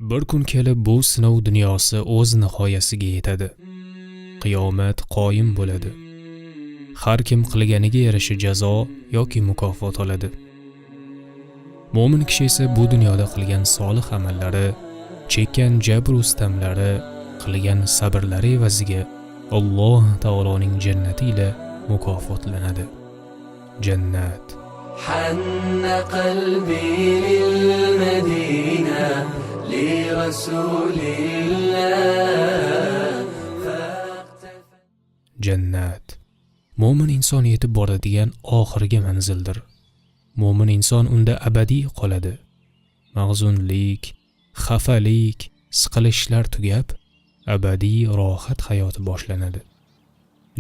Bir kun kelib bu sinov dunyosi o'z nihoyasiga yetadi. Qiyomat qoyim bo'ladi. Har kim qilganiga yarasha jazo yoki mukofot oladi. Mo'min kishi esa bu dunyoda qilgan solih amallari, chekkan jabr ustamlari, qilgan sabrlari evaziga Alloh taoloning jannati ila mukofotlanadi. Jannat. حن قلبي للمدينة لرسول الله. Jannat. Mo'min inson yetib boradigan oxirgi manzildir. Mo'min inson unda abadiy qoladi. Mag'zunlik, xafalik, siqilishlar tugab, abadiy rohat hayoti boshlanadi.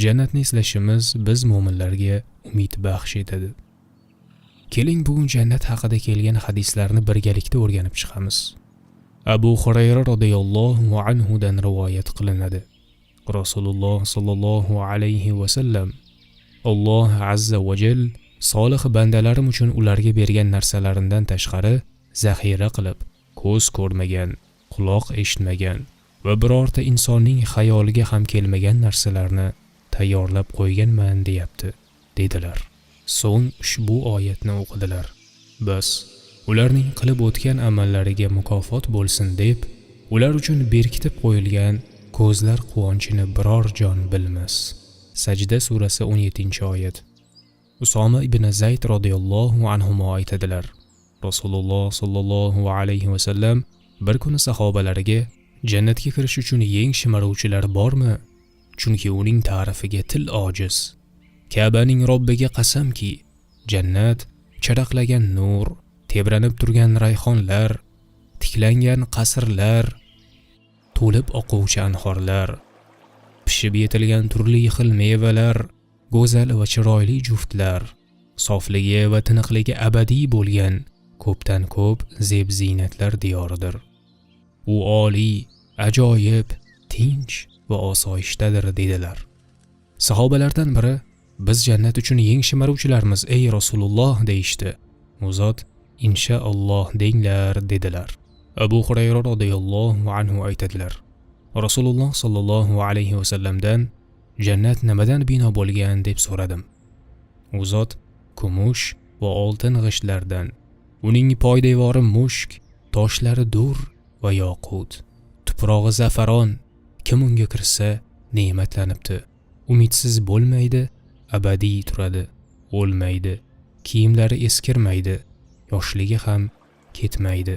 Jannatni eslashimiz biz mo'minlarga umid baxsh etadi. Keling bugun jannat haqida kelgan hadislarni birgalikda o'rganib chiqamiz. Abu Hurayra radhiyallohu anhu dan rivoyat qilinadi. Rasululloh sallallohu alayhi va sallam Alloh azza va jall solih bandalarim uchun ularga bergan narsalaridan tashqari zaxira qilib, ko'z ko'rmagan, quloq eshitmagan va birorta insonning xayoliga ham kelmagan narsalarni tayyorlab qo'yganman deyapti, dedilar. So'ng ushbu oyatni o'qidilar. Bas ularning qilib o'tgan amallariga mukofot bo'lsin deb, ular uchun berkitib qo'yilgan ko'zlar quvonchini biror jon bilmas. Sajda surasi 17-oyat. Usoma ibn Zayd radhiyallohu anhu aytadilar. Rasululloh sallallohu alayhi va sallam bir kuni sahobalariga jannatga kirish uchun yeng shimaruvchilar bormi? Chunki uning ta'rifiga til ojiz. Ka'baning Robbiga qasamki, jannat charaqlagan nur, tebranib turgan rayhonlar, tiklangan qasrlar, to'lib oquvchi anhorlar, pishib yetilgan turli xil mevalar, go'zal va chiroyli juftlar, sofligi va tiniqligi abadiy bo'lgan ko'pdan ko'p zeb-ziynatlar diyoridir. U oliy, ajoyib, tinch va osoyishtadir dedilar. Sahobalardan biri biz jannat uchun yeng shimaruvchilarmiz ey Rasululloh deyishdi. U zot inshaalloh denglar dedilar. Abu Hurayra radhiyallohu anhu aytadilar. Rasululloh sallallohu alayhi va sallamdan jannat nimadan bino bo'lgan deb so'radim. U zot kumush va oltin g'ishtlardan, uning poydevori mushk, toshlari dur va yoqut, tuprog'i zafaron, kim unga kirsa ne'matlanibdi. Umidsiz bo'lmaydi, abadiy turadi, o'lmaydi, kiyimlari eskirmaydi, yoshligi ham ketmaydi,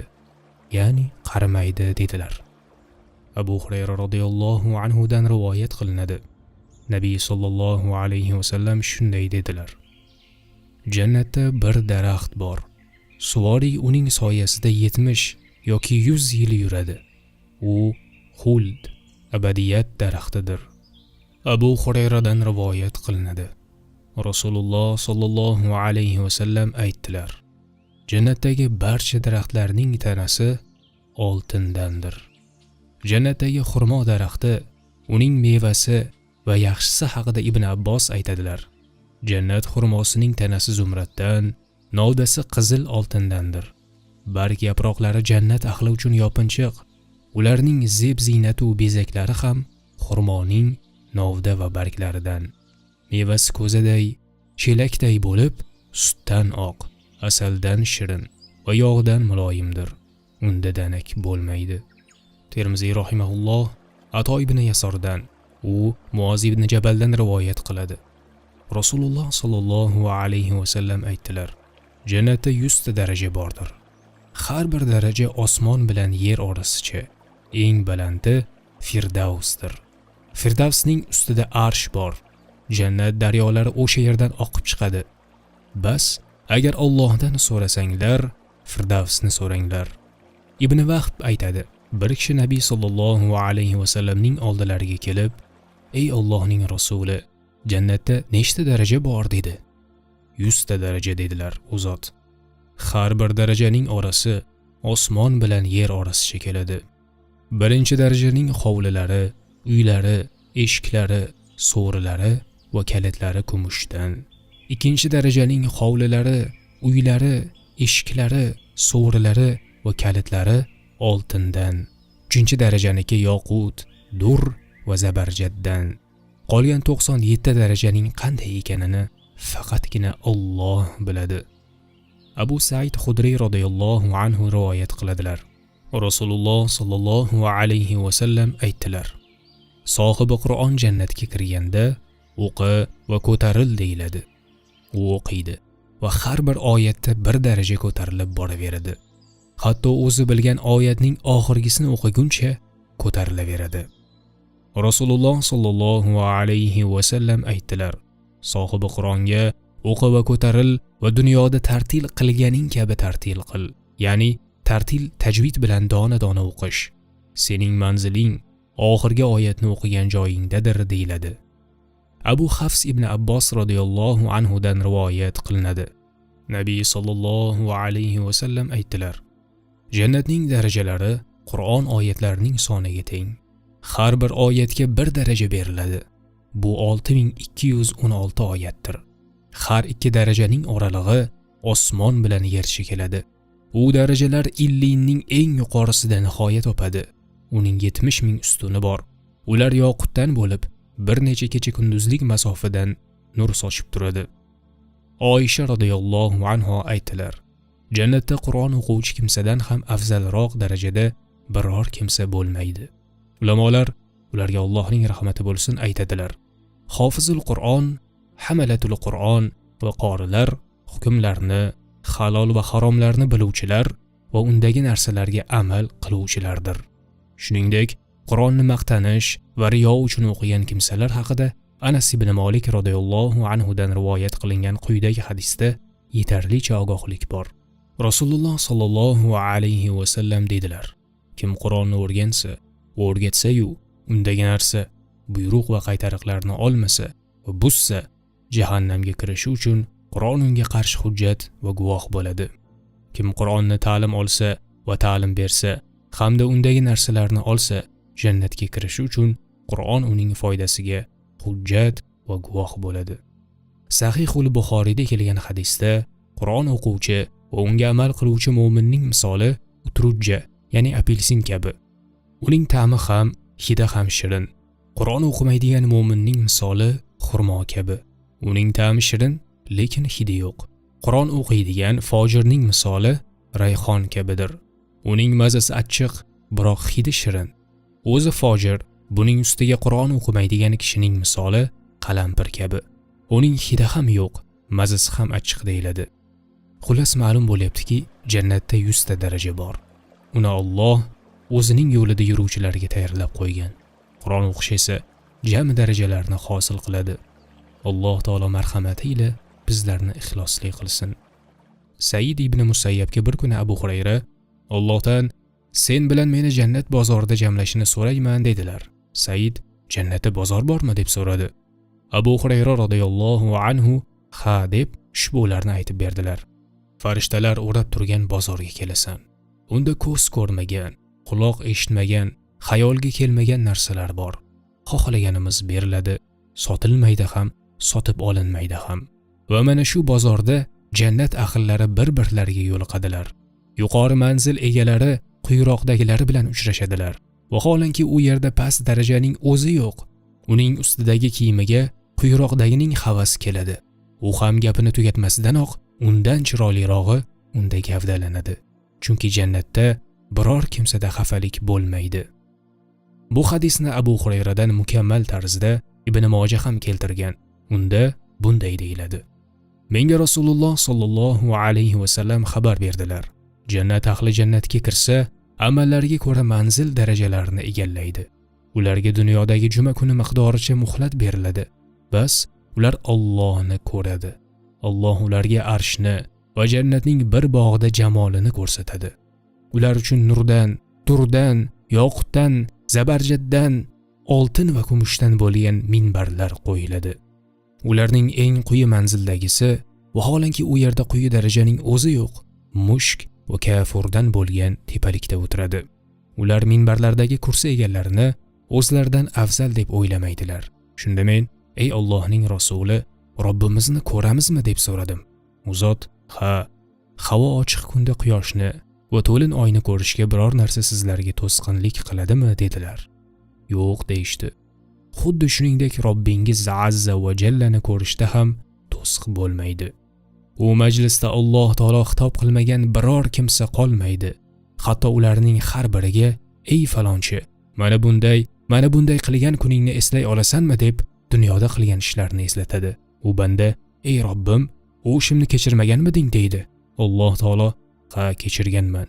ya'ni qarimaydi dedilar. Abu Hurayra radhiyallohu anhu dan rivoyat qilinadi. Nabiy sallallohu alayhi va sallam shunday dedilar. Jannatda bir daraxt bor. Suvori uning soyasida 70 yoki 100 yil yuradi. U xuld, abadiyat daraxtidir. Abu Hurayradan rivoyat qilinadi. Rasululloh sallallohu alayhi va sallam aytdilar. Jannatdagi barcha daraxtlarning tanasi oltindandir. Jannatdagi xurmo daraxti, uning mevasi va yaxshisi haqida Ibn Abbos aytadilar. Jannat xurmosining tanasi zumraddan, novdasi qizil oltindandir. Barg yaproqlari jannat ahli uchun yopinchiq. Ularning zeb-ziynatu bezaklari ham xurmoning novda va barglaridan. Mevasi ko'zaday, chelakday bo'lib, sutdan oq, asaldan shirin va yog'dan muloyimdir. Unda danak bo'lmaydi. Termiziy rahimahulloh Ato ibn Yasordan, u Muoz ibn Jabaldan rivoyat qiladi. Rasululloh sallallohu alayhi va sallam aytdilar. Jannatda 100 ta daraja bordir. Har bir daraja osmon bilan yer orasicha. Eng balandi Firdavsdir. Firdavsning ustida arsh bor. Jannat daryolari o'sha yerdan oqib chiqadi. Bas, agar Allohdan so'rasanglar, Firdavsni so'ranglar. Ibn Vahb aytadi. Bir kishi Nabiy sallallohu alayhi va sallamning oldilariga kelib, "Ey Allohning rasuli, jannatda nechta daraja bor?" dedi. 100 ta daraja dedilar u zot. Har bir darajaning orasi osmon bilan yer orasicha keladi. Birinchi darajaning hovlilari, uylari, eshiklari, so'rilari va kalitlari kumushdan. Ikkinchi darajaning hovlilari, uylari, eshiklari, so'rilari va kalitlari oltindan, 3-darajaniki yoqut, dur va zabarjaddan. Qolgan 97 darajaning qanday ekanini faqatgina Alloh biladi. Abu Said Xudriy radhiyallohu anhu rivoyat qiladilar. Rasululloh sallallohu alayhi va sallam aytdilar: Sohibi Qur'on jannatga kirganda o'qi va ko'taril deyiladi. U o'qiydi va har bir oyatda bir daraja ko'tarilib boraveradi. Hatto o'zi bilgan oyatning oxirgisini o'qiguncha ko'tarilaveradi. Rasululloh sallallohu alayhi va sallam aytdilar: Sohibi Qur'onga o'qi va ko'taril va dunyoda tartil qilganing kabi tartil qil. Ya'ni tartil tajvid bilan dona-dona o'qish. Sening manziling oxirgi oyatni o'qigan joyingdadir deyiladi. Abu Hafs ibn Abbos radhiyallohu anhu dan rivoyat qilinadi. Nabiy sallallohu alayhi va sallam aytdilar: Jannatning darajalari Qur'on oyatlarining soniga teng. Har bir oyatga bir daraja beriladi. Bu 6216 oyatdir. Har ikki darajaning oralig'i osmon bilan yer keladi. U darajalar illinning eng yuqorisida nihoya topadi. Uning 70 ming ustuni bor. Ular yoqutdan bo'lib, bir necha kecha kunduzlik masofadan nur sochib turadi. Oysha radhiyallohu anha aytdilar: Jannatda Qur'on o'quvchi kimsadan ham afzalroq darajada biror kimsa bo'lmaydi. Ulamolar, ularga Allohning rahmati bo'lsin, aytadilar: Hofizul Qur'on, hamalatul Qur'on va qorilar hukmlarni, halol va haromlarni biluvchilar va undagi narsalarga amal qiluvchilardir. Shuningdek, Qur'onni maqtanish va riyo uchun o'qigan kimsalar haqida Anas ibn Malik radhiyallohu anhu dan rivoyat qilingan quyidagi hadisda yetarlicha ogohlik bor. Rasululloh sallallohu alayhi va sallam dedilar: Kim Qur'onni o'rgatsa-yu, undagi narsa, buyruq va qaytariqlarni olmasa va buzsa, jahannamga kirishi uchun Qur'on unga qarshi hujjat va guvoh bo'ladi. Kim Qur'onni ta'lim olsa va ta'lim bersa, hamda undagi narsalarni olsa, jannatga kirishi uchun Qur'on uning foydasiga hujjat va guvoh bo'ladi. Sahihul Buxoriyda kelgan hadisda Qur'on o'quvchi va unga amal qiluvchi mu'minning misoli utrujja, ya'ni apelsin kabi. Uning ta'mi ham, hidi ham shirin. Qur'on o'qimaydigan mu'minning misoli xurmo kabi. Uning ta'mi shirin, lekin hidi yo'q. Qur'on o'qiydigan fojirning misoli rayhon kabidir. Uning mazasi achchiq, biroq hidi shirin. O'zi fojir, buning ustiga Qur'on o'qimaydigan kishining misoli qalampir kabi. Uning hidi ham yo'q, mazasi ham achchiq deyiladi. Xullas ma'lum bo'lyaptiki, jannatda 100 ta daraja bor. Uni Alloh o'zining yo'lida yuruvchilarga tayyorlab qo'ygan. Qur'on o'qish esa jami darajalarni hosil qiladi. Alloh taolo marhamati ila bizlarni ixlosli qilsin. Said ibn Musayyabga bir kuni Abu Hurayra Allohdan sen bilan meni jannat bozorida jamlashini so'rayman dedilar. Said jannatda bozor bormi deb so'radi. Abu Hurayra radhiyallohu anhu ha deb ushbularni aytib berdilar. Farishtalar o'rab turgan bozorga kelasan. Unda ko'z ko'rmagan, quloq eshitmagan, xayolga kelmagan narsalar bor. Xohlaganimiz beriladi, sotilmaydi ham, sotib olinmaydi ham. Va mana shu bozorda jannat ahllari bir-birlariga yo'liqadilar. Yuqori manzil egalari quyiroqdagilari bilan uchrashadilar. Vaholanki u yerda past darajaning o'zi yo'q. Uning ustidagi kiyimiga quyiroqdagining havasi keladi. U ham gapini tugatmasdanoq undan chiroylirog'i unda gavdalanadi. Chunki jannatda biror kimsada xafalik bo'lmaydi. Bu hadisni Abu Hurayradan mukammal tarzda Ibn Moja ham keltirgan. Unda bunday deyiladi: Menga Rasululloh sallallohu alayhi va sallam xabar berdilar. Jannat ahli jannatga kirsa, amallariga ko'ra manzil darajalarini egallaydi. Ularga dunyodagi juma kuni miqdoricha muhlat beriladi. Bas ular Allohni ko'radi. Alloh ularga arshni va jannatning bir bog'ida jamolini ko'rsatadi. Ular uchun nurdan, turdan, yoqutdan, zabarjaddan, oltin va kumushdan bo'lgan minbarlar qo'yiladi. Ularning eng quyi manzildagisi, vaholanki u yerda quyi darajaning o'zi yo'q, mushk va kafurdan bo'lgan tepalikda o'tiradi. Ular minbarlardagi kursi egallarini o'zlaridan afzal deb o'ylamaydilar. Shunda men, ey Allohning rasuli, Robbimizni ko'ramizmi deb so'radim. U zot, ha, havo ochiq kunda quyoshni va to'lin oyni ko'rishga biror narsa sizlarga to'sqinlik qiladimi dedilar. Yo'q deyishdi. Xuddi shuningdek Robbingiz azza va jallani ko'rishda ham to'siq bo'lmaydi. U majlisda Alloh taolo xitob qilmagan biror kimsa qolmaydi. Hatto ularning har biriga "Ey falonchi, mana bunday qilgan kuningni eslay olasanmi?" deb dunyoda qilgan ishlarini eslatadi. U banda "Ey Robbim, u ishimni kechirmaganmiding?" deydi. Alloh taolo "Ha, kechirganman.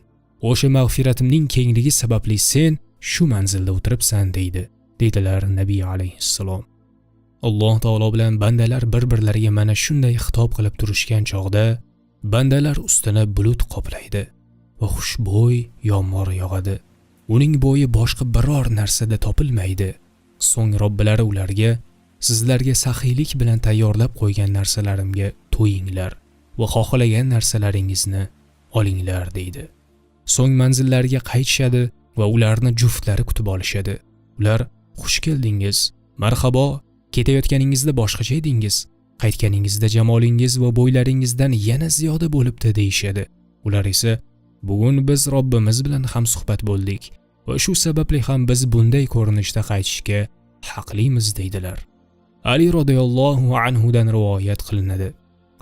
O'sha mag'firatimning kengligi sababli sen shu manzilda o'tiribsan" deydi. Dedilar Nabiy alayhissalom. Alloh taolo bilan bandalar bir-birlariga mana shunday xitob qilib turishgan chog'da bandalar ustini bulut qoplaydi va xushbo'y yomg'ir yog'adi. Uning bo'yi boshqa biror narsada topilmaydi. So'ng Robbilari ularga "Sizlarga saxiylik bilan tayyorlab qo'ygan narsalarimga to'yinglar va xohlagan narsalaringizni olinglar" deydi. So'ng manzillariga qaytishadi va ularni juftlari kutib olishadi. Ular "Xush keldingiz, marhabo, ketayotganingizda boshqacha edingiz, qaytganingizda jamolingiz va bo'ylaringizdan yana ziyoda bo'libdi" deyishadi. Ular esa "Bugun biz Robbimiz bilan ham suhbat bo'ldik va shu sababli ham biz bunday ko'rinishda qaytishga haqlimiz" deydilar. Ali radhiyallohu anhu dan rivoyat qilinadi.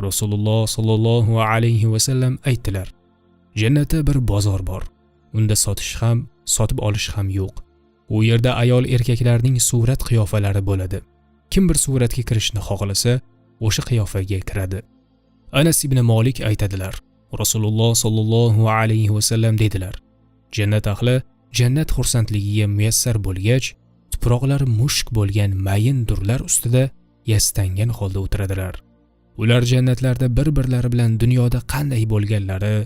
Rasululloh sallallohu alayhi va sallam aytdilar: "Jannatda bir bozor bor. Unda sotish ham, sotib olish ham yo'q. U yerda ayol erkaklarning surat qiyofalari bo'ladi. Kim bir suratga kirishni xohlasa, o'sha qiyofaga kiradi." Anas ibn Malik aytadilar: Rasululloh sallallohu alayhi va sallam dedilar: "Jannat ahli jannat xursandligiga muyassar bo'lgach, tuproqlari mushk bo'lgan mayin durlar ustida yastangan holda o'tiradilar. Ular jannatlarda bir-birlari bilan dunyoda qanday bo'lganlari,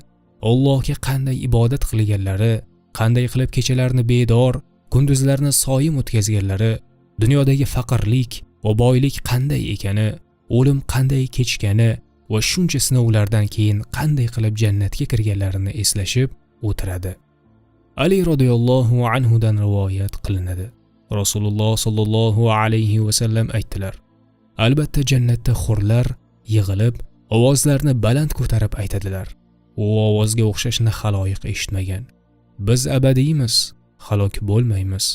Allohga qanday ibodat qilganlari, qanday qilib kechalarni bedor, kunduzlarni soyim o'tkazganlari, dunyodagi faqirlik va boylik qanday ekani, o'lim qanday kechgani va shuncha sinovlardan keyin qanday qilib jannatga kirganlarini eslashib o'tiradi." Ali radhiyallohu anhu dan rivoyat qilinadi. Rasululloh sallallohu alayhi va sallam aytdilar: "Albatta jannatda hurlar yig'ilib, ovozlarini baland ko'tarib aytadilar. U ovozga o'xshashni xaloyiq eshitmagan. Biz abadiymiz, halok bo'lmaymiz.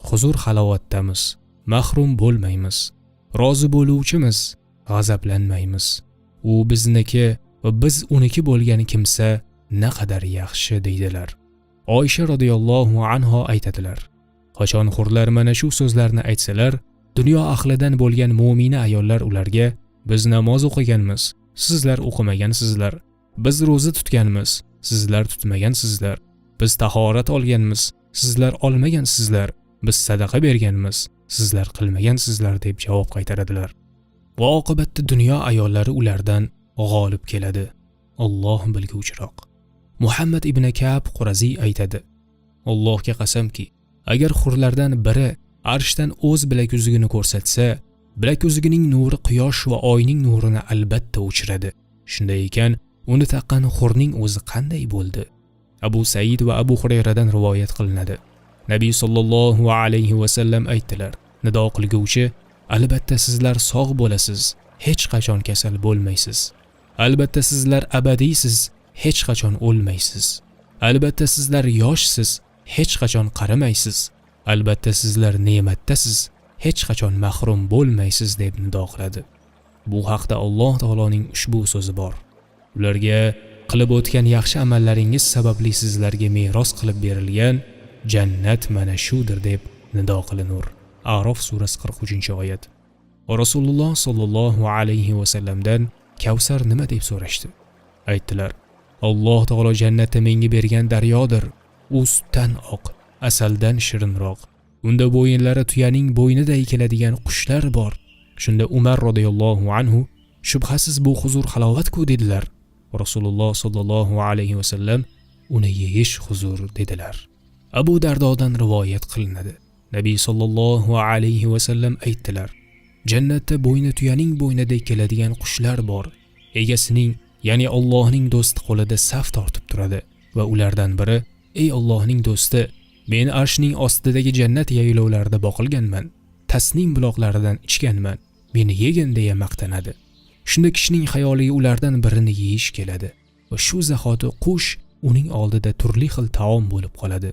Huzur halovatdamiz, mahrum bo'lmaymiz. Rozi bo'luvchimiz, g'azablanmaymiz. U bizniki va biz uniki bo'lgan kimsa naqadar yaxshi" deydilar. Oysha radhiyallohu anha aytadilar: "Qachon hurlar mana shu so'zlarni aytsalar, dunyo ahlidan bo'lgan mu'mina ayollar ularga: Biz namoz o'qiganmiz, sizlar o'qimagansizlar. Biz roza tutganmiz, sizlar tutmagansizlar. Biz tahorat olganmiz, sizlar olmagansizlar. Biz sadaqa berganmiz, sizlar qilmagansizlar" deb javob qaytaradilar. Va oqibatda dunyo ayollari ulardan g'olib keladi. Alloh bilguvchiroq. Muhammad ibn Ka'b Qurazi aytadi: "Allohga qasamki, agar hurlardan biri arshdan o'z bilaguzugini ko'rsatsa, bilaguzugning nuri quyosh va oyning nurini albatta o'chiradi. Shunday ekan, uni taqqan hurning o'zi qanday bo'ldi?" Abu Said va Abu Hurayradan rivoyat qilinadi. Nabiy sallallohu alayhi va sallam aytdilar: "Nido qilguvchi: Albatta sizlar sog' bo'lasiz, hech qachon kasal bo'lmaysiz. Albatta sizlar abadiysiz, hech qachon o'lmaysiz. Albatta sizlar yoshsiz, hech qachon qarimaysiz. Albatta sizlar ne'matdasiz, hech qachon mahrum bo'lmaysiz" deb nido qiladi. Bu haqda Alloh taoloning ushbu so'zi bor: "Ularga qilib o'tgan yaxshi amallaringiz sababli sizlarga meros qilib berilgan jannat mana shudir" deb nido qilinur. A'rof surasi 43-oyat. Rasululloh sallallohu alayhi va sallamdan Kavsar nima deb so'rashdi. Aytdilar: "Alloh taolo jannatda menga bergan daryodir. U sutdan oq, asaldan shirinroq. Unda bo'yinlari tuyaning bo'yniday keladigan qushlar bor." Shunda Umar radhiyallohu anhu: "Shubhasiz bu huzur halovat-ku" dedilar. Rasululloh sallallohu alayhi va sallam: "Uni yeyish huzur" dedilar. Abu Dardodan rivoyat qilinadi. Nabiy sallallohu alayhi va sallam aytdilar: "Jannatda bo'yni tuyaning bo'ynidek keladigan qushlar bor. Egasining, ya'ni Allohning do'sti qo'lida saf tortib turadi va ulardan biri: Ey Allohning do'sti, men arshning ostidagi jannat yaylovlarida boqilganman. Tasnim buloqlaridan ichganman. Meni yegin" deya maqtanadi. Shunda kishining xayoliga ulardan birini yeyish keladi va shu zahoti qush uning oldida turli xil taom bo'lib qoladi.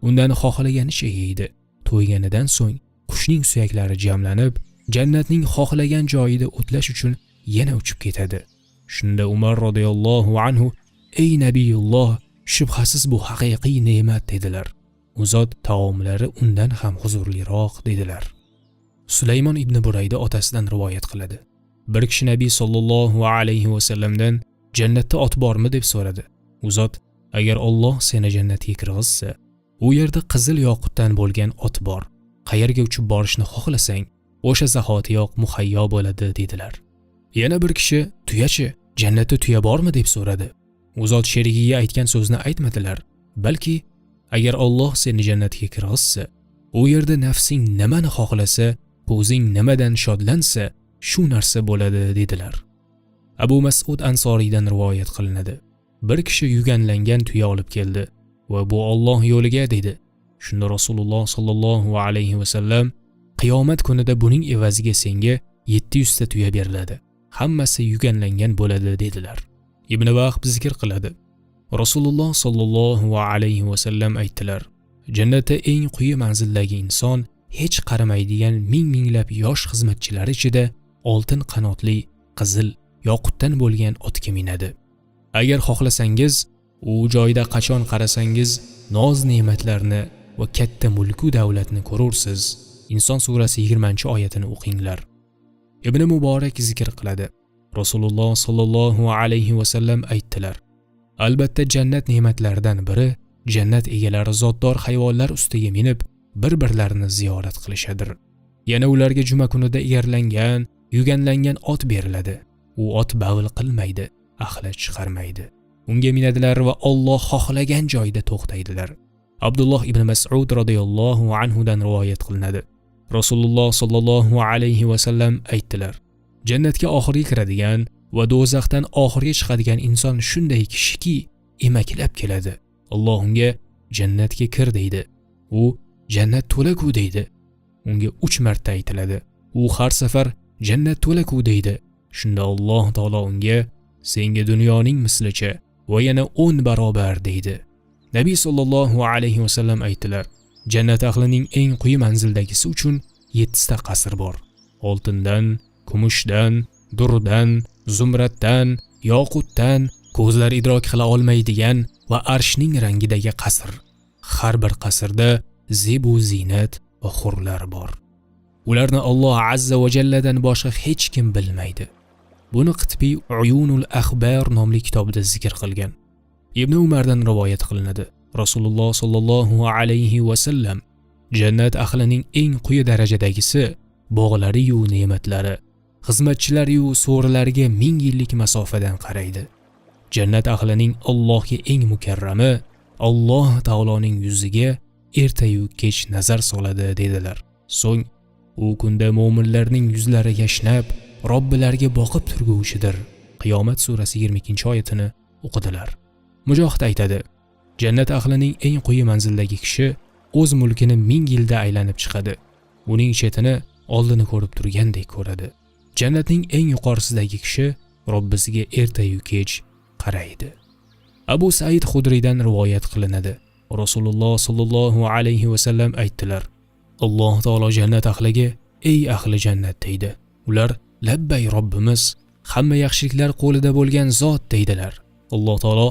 Undan xohlaganicha yeydi. To'yganidan so'ng qushning suyaklari jamlanib, jannatning xohlagan joyida o'tlash uchun yana uchib ketadi. Shunda Umar radhiyallohu anhu: "Ey Nabiyulloh, shubhasiz bu haqiqiy ne'mat" dedilar. U zot taomlari undan ham huzurliroq dedilar. Sulaymon ibn Burayda otasidan rivoyat qiladi. Bir kishi Nabiy sollallohu alayhi va sallamdan jannatda ot bormi deb so'radi. U zot: "Agar Alloh seni jannatga kirgizsa, u yerda qizil yoqutdan bo'lgan ot bor. Qayerga uchib borishni xohlasang, o'sha zahotiyoq muhayyo bo'ladi" dedilar. Yana bir kishi: "Tuyachi, jannatda tuya bormi?" deb so'radi. U zot sherigiga aytgan so'zni aytmadilar, balki: "Agar Alloh seni jannatga kirgizsa, u yerda nafsing nimani xohlasa, ko'zing nimadan shodlansa, shu narsa bo'ladi" dedilar. Abu Mas'ud Ansoriydan rivoyat qilinadi. Bir kishi yuganlangan tuya olib keldi va bu Alloh yo'liga dedi. Shunda Rasululloh sallallohu alayhi va sallam: "Qiyomat kunida buning evaziga senga 700 ta tuya beriladi. Hammasi yuganlangan bo'ladi" dedilar. Ibn Vahb zikr qiladi. Rasululloh sallallohu alayhi va sallam aytdilar: "Jannatda eng quyi manzildagi inson hech qaramaydigan ming-minglab yosh xizmatchilar ichida oltin qanotli, qizil, yoqutdan bo'lgan otga minadi. Agar xohlasangiz, u joyda qachon qarasangiz noz-ne'matlarni va katta mulku davlatni ko'rursiz." Inson surasi 20-oyatini o'qinglar. Ibn Muborak zikr qiladi. Rasululloh sallallohu alayhi va sallam aytdilar: "Albatta jannat ne'matlaridan biri jannat egalari zotdor hayvonlar ustiga minib bir-birlarini ziyorat qilishadir. Yana ularga juma kunida egarlangan, yuganlangan ot beriladi. U ot bavil qilmaydi, axlat chiqarmaydi. Unga minadilar va Alloh xohlagan joyda to'xtaydilar." Abdulloh ibn Mas'ud radhiyallohu anhu dan rivoyat qilinadi. Rasululloh sallallohu alayhi va sallam aytdilar: "Jannatga oxirgi kiradigan va do'zaxdan oxirgi chiqadigan inson shunday kishiki, emaklab keladi. Alloh unga jannatga kir deydi. U jannat to'la-ku deydi. Unga 3 marta aytiladi. U har safar jannat to'la-ku deydi. Shunda Alloh taolo unga senga dunyoning mislicha va yana 10 barobar deydi." Nabiy sallallohu alayhi va sallam aytdilar: "Jannat ahlining eng quyi manzildagisi uchun 7 ta qasr bor. Oltindan, kumushdan, durdan, zumraddan, yoqutdan, ko'zlar idrok qila olmaydigan va arshning rangidagi qasr. Har bir qasrda zebu zinat va hurlar bor. Ularni Alloh azza va jalladan boshqa hech kim bilmaydi." Buni Qitbi Uyunul Akhbar nomli kitobida zikr qilgan. Ibn Umardan rivoyat qilinadi. Rasululloh sallallohu alayhi va sallam: "Jannat ahlining eng quyi darajadagisi bog'lari yu ne'matlari, xizmatchilari yu so'rilariga 1000 yillik masofadan qaraydi. Jannat ahlining Allohga eng mukarrami Alloh taoloning yuziga erta-yu kech nazar soladi" dedilar. So'ng u kunda mu'minlarning yuzlari yashnab, Robbilariga boqib turguvchidir. Qiyomat surasi 22-oyatini o'qidilar. Mujohid aytadi: "Jannat ahlining eng quyi manzildagi kishi o'z mulkini 1000 yilda aylanib chiqadi. Uning chetini oldini ko'rib turgandek ko'radi. Jannatning eng yuqorisidagi kishi Robbisiga erta-yu kech qaraydi." Abu Said Xudriydan rivoyat qilinadi. Rasululloh sallallohu alayhi va sallam aytdilar: "Alloh taolo jannat ahliga: 'Ey ahli jannat' deydi. Ular: 'Labbay Robbimiz, hamma yaxshiliklar qo'lida bo'lgan zot' deydilar. Alloh taolo: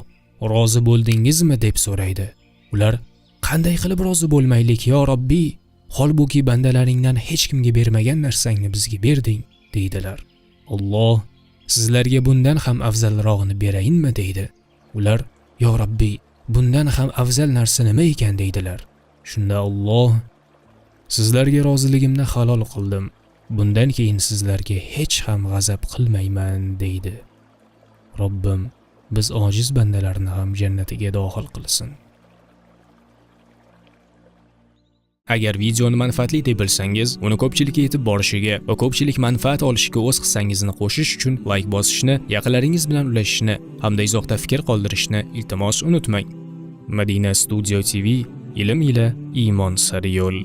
'Rozi bo'ldingizmi?' deb so'raydi. Ular: 'Qanday qilib rozi bo'lmaylik, yo Robbiy? Holbuki bandalaringdan hech kimga bermagan narsangni bizga berding" deydilar. Alloh: "Sizlarga bundan ham afzalrog'ini berayinmi?" deydi. Ular: "Yo Robbiy, bundan ham afzal narsa nima ekan?" deydilar. Shunda Alloh: "Sizlarga roziligimni halol qildim. Bundan keyin sizlarga hech ham g'azab qilmayman" deydi. Robbim biz ojiz bandalarni ham jannatiga dohil qilsin. Agar videoni manfaatli deb bilsangiz, uni ko'pchilikka yetib borishiga va ko'pchilik manfaat olishiga o'z hissangizni qo'shish uchun like bosishni, yaqinlaringiz bilan ulashishni hamda izohda fikr qoldirishni iltimos unutmang. Madina Studio TV, ilm ila iymon sari yo'l.